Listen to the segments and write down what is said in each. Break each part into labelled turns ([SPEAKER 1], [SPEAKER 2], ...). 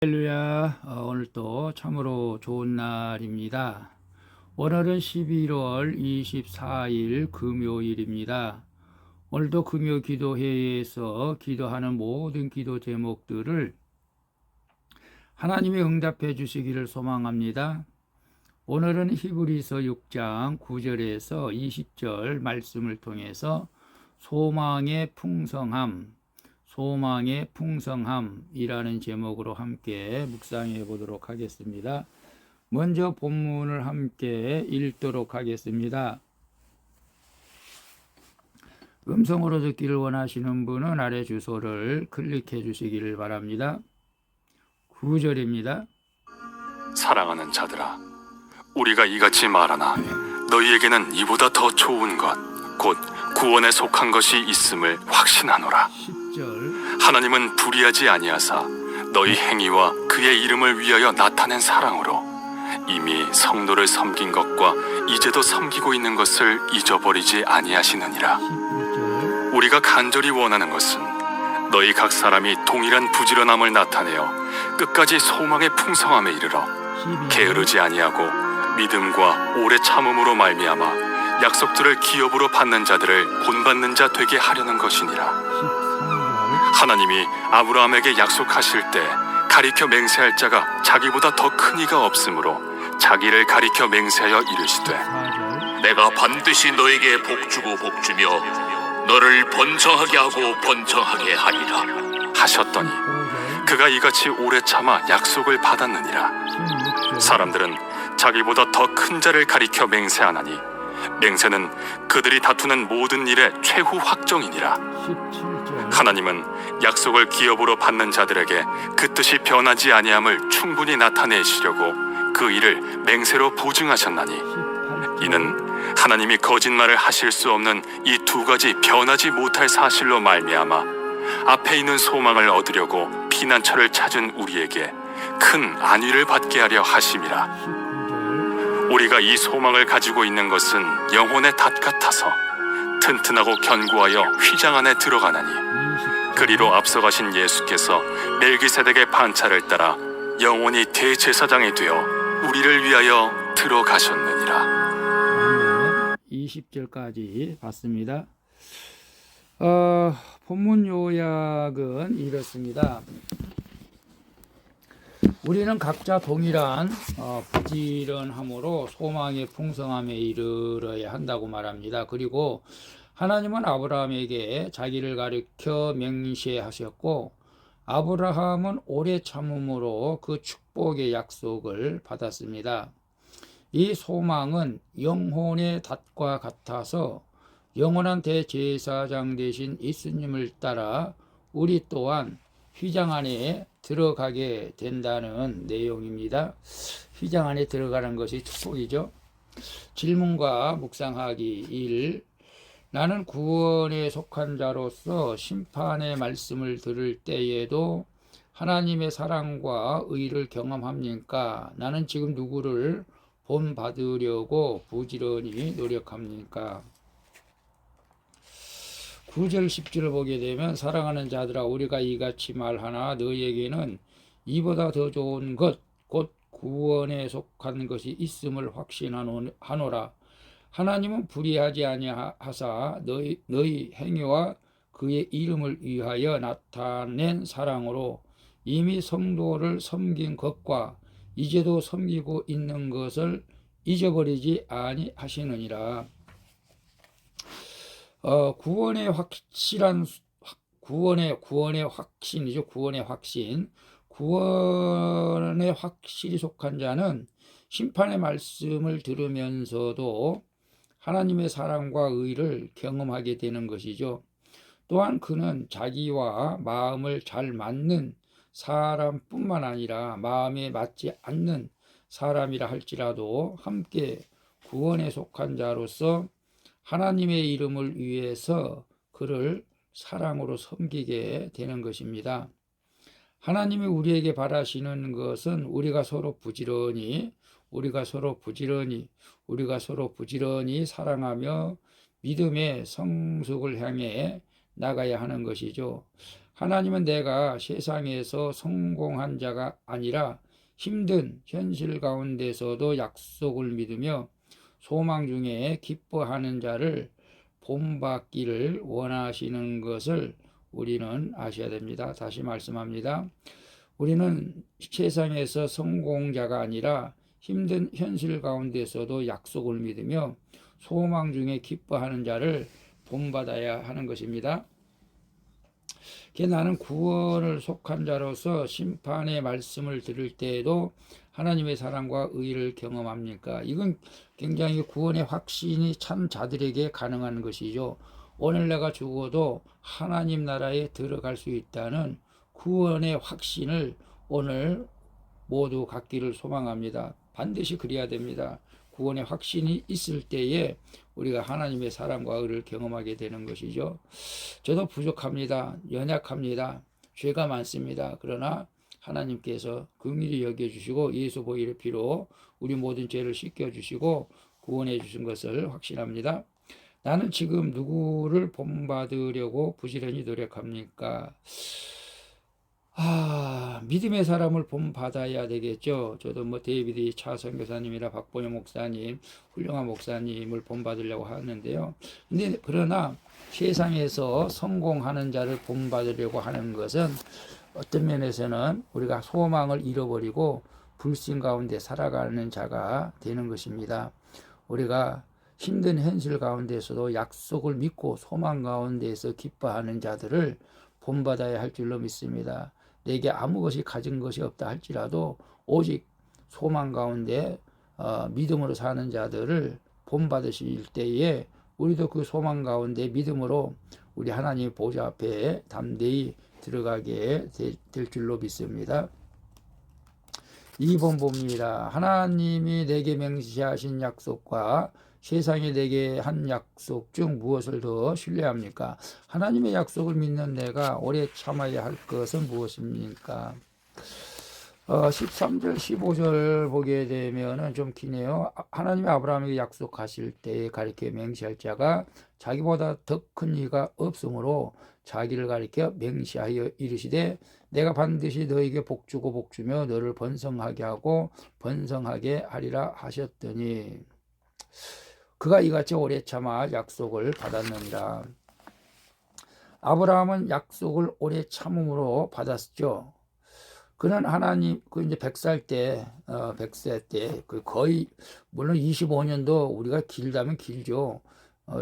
[SPEAKER 1] 할렐루야. 오늘 또 참으로 좋은 날입니다. 오늘은 11월 24일 금요일입니다. 오늘도 금요 기도회에서 기도하는 모든 기도 제목들을 하나님이 응답해 주시기를 소망합니다. 오늘은 히브리서 6장 9절에서 20절 말씀을 통해서 소망의 풍성함이라는 제목으로 함께 묵상해 보도록 하겠습니다. 먼저 본문을 함께 읽도록 하겠습니다. 음성으로 듣기를 원하시는 분은 아래 주소를 클릭해 주시기를 바랍니다. 9절입니다.
[SPEAKER 2] 사랑하는 자들아, 우리가 이같이 말하나 너희에게는 이보다 더 좋은 것, 곧 구원에 속한 것이 있음을 확신하노라.
[SPEAKER 1] 10절.
[SPEAKER 2] 하나님은 불의하지 아니하사 너희 행위와 그의 이름을 위하여 나타낸 사랑으로 이미 성도를 섬긴 것과 이제도 섬기고 있는 것을 잊어버리지 아니하시느니라.
[SPEAKER 1] 11절.
[SPEAKER 2] 우리가 간절히 원하는 것은 너희 각 사람이 동일한 부지런함을 나타내어 끝까지 소망의 풍성함에 이르러
[SPEAKER 1] 12절.
[SPEAKER 2] 게으르지 아니하고 믿음과 오래 참음으로 말미암아 약속들을 기업으로 받는 자들을 본받는 자 되게 하려는 것이니라.
[SPEAKER 1] 13절.
[SPEAKER 2] 하나님이 아브라함에게 약속하실 때 가리켜 맹세할 자가 자기보다 더 큰 이가 없으므로 자기를 가리켜 맹세하여 이르시되
[SPEAKER 1] 14절.
[SPEAKER 3] 내가 반드시 너에게 복주고 복주며 너를 번성하게 하고 번성하게 하리라.
[SPEAKER 2] 하셨더니
[SPEAKER 1] 15절.
[SPEAKER 2] 그가 이같이 오래 참아 약속을 받았느니라.
[SPEAKER 1] 16절.
[SPEAKER 2] 사람들은 자기보다 더 큰 자를 가리켜 맹세하나니 맹세는 그들이 다투는 모든 일의 최후 확정이니라.
[SPEAKER 1] 17절.
[SPEAKER 2] 하나님은 약속을 기업으로 받는 자들에게 그 뜻이 변하지 아니함을 충분히 나타내시려고 그 일을 맹세로 보증하셨나니
[SPEAKER 1] 18절.
[SPEAKER 2] 이는 하나님이 거짓말을 하실 수 없는 이 두 가지 변하지 못할 사실로 말미암아 앞에 있는 소망을 얻으려고 피난처를 찾은 우리에게 큰 안위를 받게 하려 하심이라.
[SPEAKER 1] 19절.
[SPEAKER 2] 우리가 이 소망을 가지고 있는 것은 영혼의 닷 같아서 튼튼하고 견고하여 휘장 안에 들어가나니
[SPEAKER 1] 20절.
[SPEAKER 2] 그리로 앞서가신 예수께서 멜기세덱의 반차를 따라 영원히 대제사장이 되어 우리를 위하여 들어가셨느니라.
[SPEAKER 1] 20절까지 봤습니다. 본문 요약은 이렇습니다. 우리는 각자 동일한 부지런함으로 소망의 풍성함에 이르러야 한다고 말합니다. 그리고 하나님은 아브라함에게 자기를 가리켜 맹세하셨고 아브라함은 오래 참음으로 그 축복의 약속을 받았습니다. 이 소망은 영혼의 닷과 같아서 영원한 대제사장 되신 예수님을 따라 우리 또한 휘장 안에 들어가게 된다는 내용입니다. 휘장 안에 들어가는 것이 축복이죠. 질문과 묵상하기 1. 나는 구원에 속한 자로서 심판의 말씀을 들을 때에도 하나님의 사랑과 의를 경험합니까? 나는 지금 누구를 본받으려고 부지런히 노력합니까? 9절 10절을 보게 되면 사랑하는 자들아 우리가 이같이 말하나 너희에게는 이보다 더 좋은 것 곧 구원에 속한 것이 있음을 확신하노라. 하나님은 불의하지 아니하사 너희 행위와 그의 이름을 위하여 나타낸 사랑으로 이미 성도를 섬긴 것과 이제도 섬기고 있는 것을 잊어버리지 아니하시느니라. 구원의 확신이죠. 구원의 확신. 구원의 확실히 속한 자는 심판의 말씀을 들으면서도 하나님의 사랑과 의를 경험하게 되는 것이죠. 또한 그는 자기와 마음을 잘 맞는 사람뿐만 아니라 마음에 맞지 않는 사람이라 할지라도 함께 구원에 속한 자로서 하나님의 이름을 위해서 그를 사랑으로 섬기게 되는 것입니다. 하나님이 우리에게 바라시는 것은 우리가 서로 부지런히 사랑하며 믿음의 성숙을 향해 나가야 하는 것이죠. 하나님은 내가 세상에서 성공한 자가 아니라 힘든 현실 가운데서도 약속을 믿으며 소망 중에 기뻐하는 자를 본받기를 원하시는 것을 우리는 아셔야 됩니다. 다시 말씀합니다. 우리는 세상에서 성공자가 아니라 힘든 현실 가운데서도 약속을 믿으며 소망 중에 기뻐하는 자를 본받아야 하는 것입니다. 나는 구원을 속한 자로서 심판의 말씀을 들을 때에도 하나님의 사랑과 의를 경험합니까? 이건 굉장히 구원의 확신이 찬 자들에게 가능한 것이죠. 오늘 내가 죽어도 하나님 나라에 들어갈 수 있다는 구원의 확신을 오늘 모두 갖기를 소망합니다. 반드시 그래야 됩니다. 구원의 확신이 있을 때에 우리가 하나님의 사랑과 의를 경험하게 되는 것이죠. 저도 부족합니다. 연약합니다. 죄가 많습니다. 그러나 하나님께서 긍휼히 여겨주시고 예수 보혈의 피로 우리 모든 죄를 씻겨주시고 구원해 주신 것을 확신합니다. 나는 지금 누구를 본받으려고 부지런히 노력합니까? 믿음의 사람을 본받아야 되겠죠. 저도 데이비드 차 선교사님이나 박보영 목사님, 훌륭한 목사님을 본받으려고 하는데요. 그러나 세상에서 성공하는 자를 본받으려고 하는 것은 어떤 면에서는 우리가 소망을 잃어버리고 불신 가운데 살아가는 자가 되는 것입니다. 우리가 힘든 현실 가운데서도 약속을 믿고 소망 가운데에서 기뻐하는 자들을 본받아야 할 줄로 믿습니다. 내게 아무 것이 가진 것이 없다 할지라도 오직 소망 가운데 믿음으로 사는 자들을 본받으실 때에 우리도 그 소망 가운데 믿음으로 우리 하나님의 보좌 앞에 담대히 들어가게 될 줄로 믿습니다. 2번 봅니다. 하나님이 내게 맹세하신 약속과 세상이 내게 한 약속 중 무엇을 더 신뢰합니까? 하나님의 약속을 믿는 내가 오래 참아야 할 것은 무엇입니까? 13절, 15절 보게 되면은 좀 기네요. 하나님이 아브라함에게 약속하실 때에 가리켜 맹세할 자가 자기보다 더 큰 이가 없으므로 자기를 가리켜 맹세하여 이르시되 내가 반드시 너에게 복주고 복주며 너를 번성하게 하고 번성하게 하리라 하셨더니 그가 이같이 오래 참아 약속을 받았느니라. 아브라함은 약속을 오래 참음으로 받았죠. 그는 하나님, 이제 100살 때, 100세 때, 거의, 물론 25년도 우리가 길다면 길죠.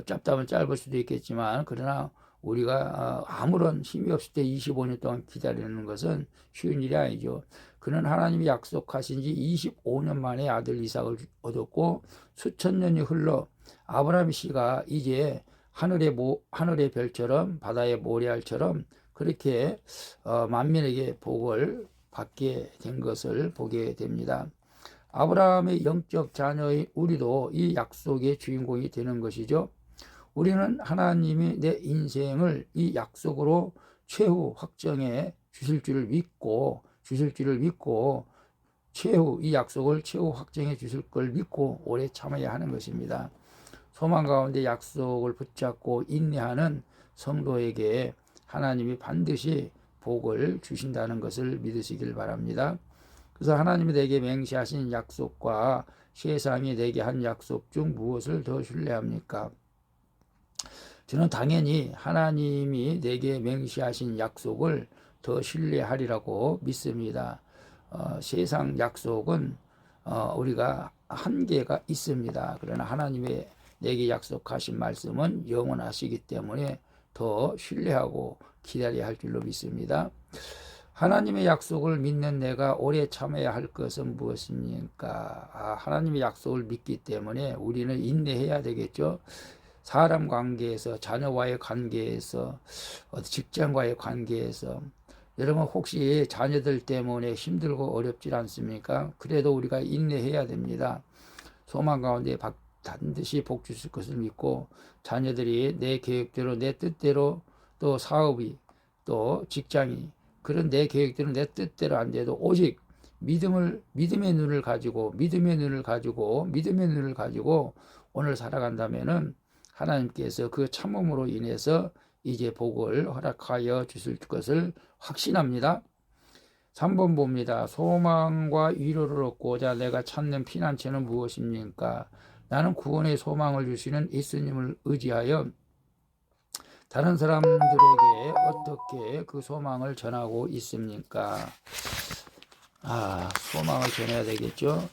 [SPEAKER 1] 짧다면 짧을 수도 있겠지만, 그러나 우리가 아무런 힘이 없을 때 25년 동안 기다리는 것은 쉬운 일이 아니죠. 그는 하나님이 약속하신 지 25년 만에 아들 이삭을 얻었고, 수천 년이 흘러 아브라함 씨가 이제 하늘의 별처럼 바다의 모래알처럼 그렇게 만민에게 복을 받게 된 것을 보게 됩니다. 아브라함의 영적 자녀의 우리도 이 약속의 주인공이 되는 것이죠. 우리는 하나님이 내 인생을 이 약속으로 최후 확정해 주실 줄을 믿고 이 약속을 최후 확정해 주실 걸 믿고 오래 참아야 하는 것입니다. 소망 가운데 약속을 붙잡고 인내하는 성도에게 하나님이 반드시 복을 주신다는 것을 믿으시길 바랍니다. 그래서 하나님이 내게 맹세하신 약속과 세상이 내게 한 약속 중 무엇을 더 신뢰합니까? 저는 당연히 하나님이 내게 맹세하신 약속을 더 신뢰하리라고 믿습니다. 세상 약속은 우리가 한계가 있습니다. 그러나 하나님의 내게 약속하신 말씀은 영원하시기 때문에 더 신뢰하고 기다려야 할 줄로 믿습니다. 하나님의 약속을 믿는 내가 오래 참아야 할 것은 무엇입니까? 하나님의 약속을 믿기 때문에 우리는 인내해야 되겠죠. 사람 관계에서, 자녀와의 관계에서, 직장과의 관계에서, 여러분 혹시 자녀들 때문에 힘들고 어렵지 않습니까? 그래도 우리가 인내해야 됩니다. 소망 가운데 반드시 복 주실 것을 믿고 자녀들이 내 계획대로 내 뜻대로 또 사업이 또 직장이 그런 내 계획대로 내 뜻대로 안 돼도 오직 믿음의 눈을 가지고 오늘 살아간다면은 하나님께서 그 참음으로 인해서 이제 복을 허락하여 주실 것을 확신합니다. 3번 봅니다. 소망과 위로를 얻고자 내가 찾는 피난처는 무엇입니까? 나는 구원의 소망을 주시는 예수님을 의지하여 다른 사람들에게 어떻게 그 소망을 전하고 있습니까? 소망을 전해야 되겠죠.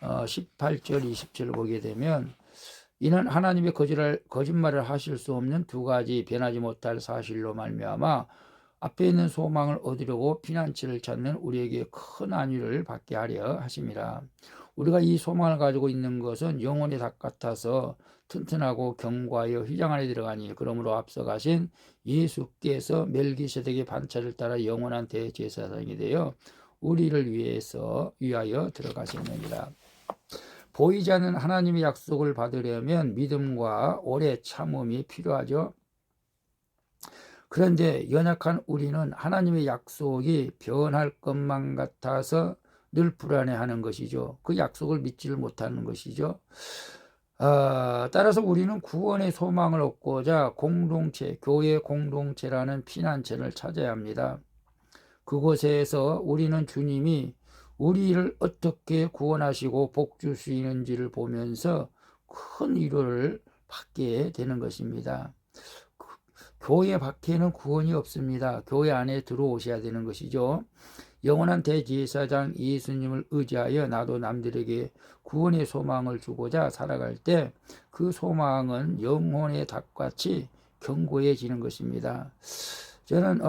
[SPEAKER 1] 18절, 20절을 보게 되면 이는 하나님의 거짓말을 하실 수 없는 두 가지 변하지 못할 사실로 말미암아 앞에 있는 소망을 얻으려고 피난처를 찾는 우리에게 큰 안위를 받게 하려 하심이라. 우리가 이 소망을 가지고 있는 것은 영혼의 닭 같아서 튼튼하고 견고하여 휘장 안에 들어가니 그러므로 앞서 가신 예수께서 멜기세덱의 반차를 따라 영원한 대제사장이 되어 우리를 위하여 들어가셨느니라. 보이지 않는 하나님의 약속을 받으려면 믿음과 오래 참음이 필요하죠. 그런데 연약한 우리는 하나님의 약속이 변할 것만 같아서 늘 불안해하는 것이죠. 그 약속을 믿지를 못하는 것이죠. 따라서 우리는 구원의 소망을 얻고자 교회 공동체라는 피난처를 찾아야 합니다. 그곳에서 우리는 주님이 우리를 어떻게 구원하시고 복 주시는지를 보면서 큰 위로를 받게 되는 것입니다. 교회 밖에는 구원이 없습니다. 교회 안에 들어오셔야 되는 것이죠. 영원한 대제사장 예수님을 의지하여 나도 남들에게 구원의 소망을 주고자 살아갈 때 그 소망은 영혼의 닭같이 견고해지는 것입니다. 저는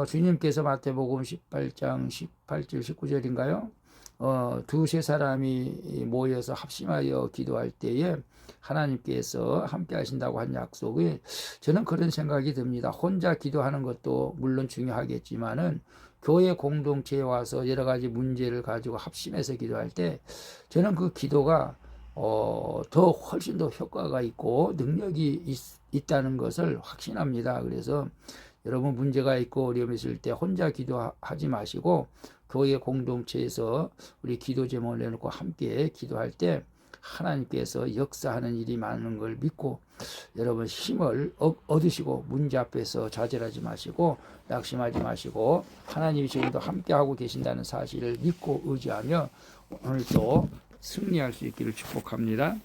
[SPEAKER 1] 주님께서 마태복음 18장 18절 19절인가요? 두세 사람이 모여서 합심하여 기도할 때에 하나님께서 함께 하신다고 한 약속이 저는 그런 생각이 듭니다. 혼자 기도하는 것도 물론 중요하겠지만은 교회 공동체에 와서 여러 가지 문제를 가지고 합심해서 기도할 때 저는 그 기도가 훨씬 더 효과가 있고 능력이 있다는 것을 확신합니다. 그래서 여러분 문제가 있고 어려움이 있을 때 혼자 기도하지 마시고 교회 공동체에서 우리 기도 제목을 내놓고 함께 기도할 때 하나님께서 역사하는 일이 많은 걸 믿고 여러분 힘을 얻으시고 문제 앞에서 좌절하지 마시고 낙심하지 마시고 하나님이 지금도 함께하고 계신다는 사실을 믿고 의지하며 오늘도 승리할 수 있기를 축복합니다.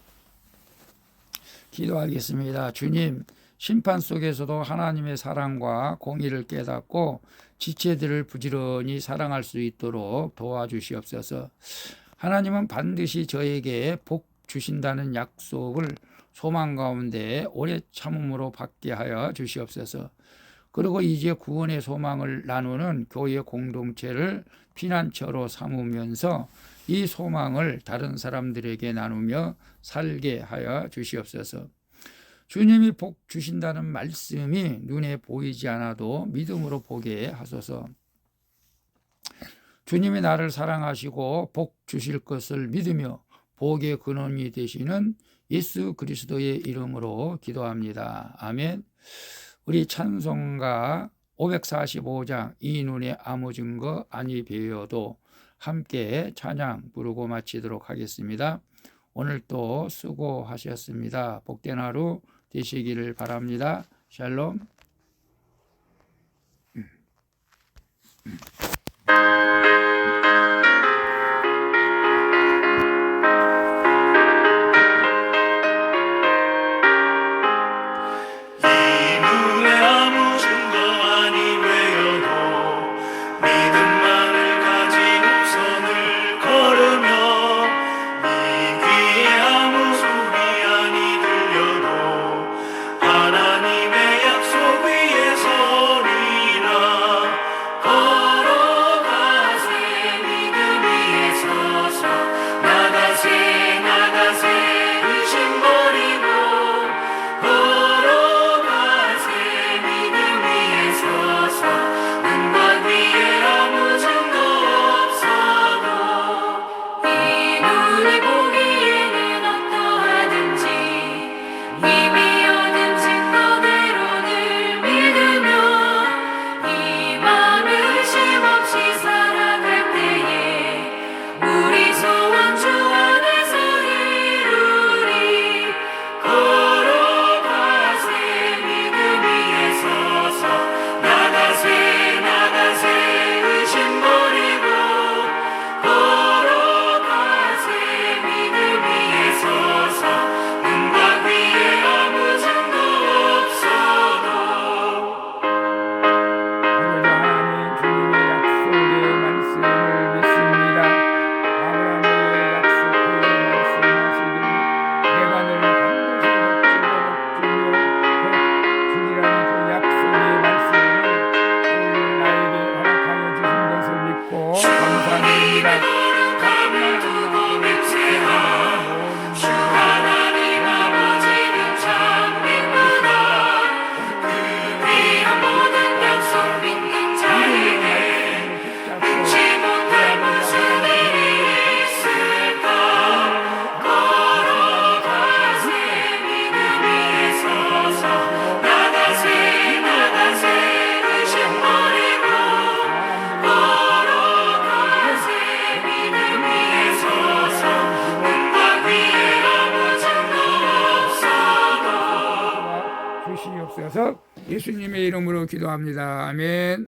[SPEAKER 1] 기도하겠습니다. 주님, 심판 속에서도 하나님의 사랑과 공의를 깨닫고 지체들을 부지런히 사랑할 수 있도록 도와주시옵소서. 하나님은 반드시 저에게 복 주신다는 약속을 소망 가운데 오래 참음으로 받게 하여 주시옵소서. 그리고 이제 구원의 소망을 나누는 교회 공동체를 피난처로 삼으면서 이 소망을 다른 사람들에게 나누며 살게 하여 주시옵소서. 주님이 복 주신다는 말씀이 눈에 보이지 않아도 믿음으로 보게 하소서. 주님이 나를 사랑하시고 복 주실 것을 믿으며 복의 근원이 되시는 예수 그리스도의 이름으로 기도합니다. 아멘. 우리 찬송가 545장 이 눈에 아무 증거 아니 배워도 함께 찬양 부르고 마치도록 하겠습니다. 오늘 또 수고하셨습니다. 복된 하루 되시기를 바랍니다. 샬롬.
[SPEAKER 3] 하나님의 약속 위에 서리라 걸어가서
[SPEAKER 1] 주시옵소서. 예수님의 이름으로 기도합니다. 아멘.